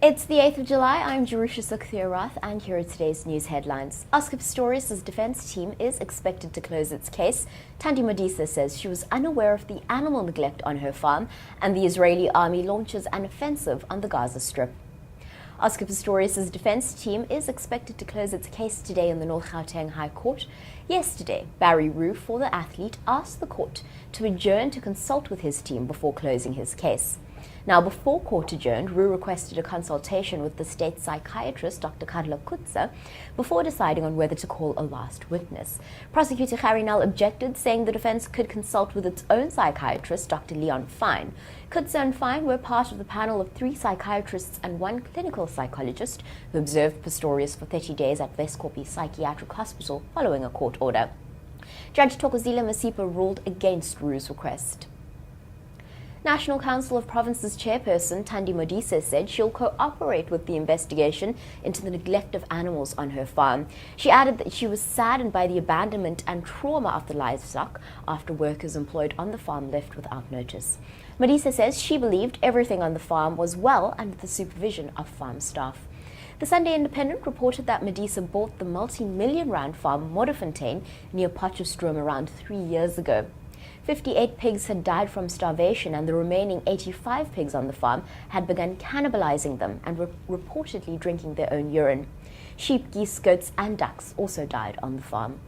It's the 8th of July. I'm Jerusha Sukhthirath, and here are today's news headlines. Oscar Pistorius' defense team is expected to close its case. Thandi Modise says she was unaware of the animal neglect on her farm, and the Israeli army launches an offensive on the Gaza Strip. Oscar Pistorius' defense team is expected to close its case today in the North Gauteng High Court. Yesterday, Barry Roux, for the athlete, asked the court to adjourn to consult with his team before closing his case. Now, before court adjourned, Roux requested a consultation with the state psychiatrist, Dr. Karla Kutza, before deciding on whether to call a last witness. Prosecutor Harry Nell objected, saying the defense could consult with its own psychiatrist, Dr. Leon Fine. Kutza and Fine were part of the panel of 3 psychiatrists and 1 clinical psychologist who observed Pistorius for 30 days at Westkopje Psychiatric Hospital following a court order. Judge Thokozile Masipa ruled against Roux's request. National Council of Provinces chairperson Thandi Modise said she'll cooperate with the investigation into the neglect of animals on her farm. She added that she was saddened by the abandonment and trauma of the livestock after workers employed on the farm left without notice. Modise says she believed everything on the farm was well under the supervision of farm staff. The Sunday Independent reported that Modise bought the multi-million-rand farm Modderfontein near Potchefstroom around 3 years ago. 58 pigs had died from starvation, and the remaining 85 pigs on the farm had begun cannibalizing them and reportedly drinking their own urine. Sheep, geese, goats, and ducks also died on the farm.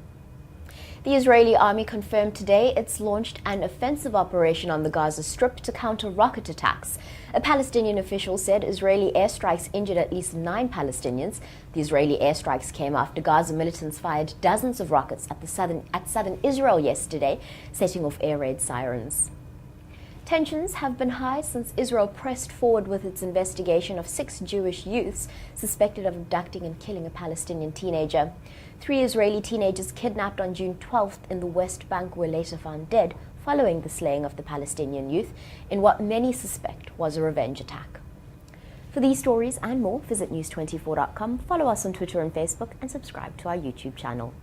The Israeli army confirmed today it's launched an offensive operation on the Gaza Strip to counter rocket attacks. A Palestinian official said Israeli airstrikes injured at least 9 Palestinians. The Israeli airstrikes came after Gaza militants fired dozens of rockets at southern Israel yesterday, setting off air raid sirens. Tensions have been high since Israel pressed forward with its investigation of 6 Jewish youths suspected of abducting and killing a Palestinian teenager. 3 Israeli teenagers kidnapped on June 12th in the West Bank were later found dead following the slaying of the Palestinian youth in what many suspect was a revenge attack. For these stories and more, visit news24.com, follow us on Twitter and Facebook, and subscribe to our YouTube channel.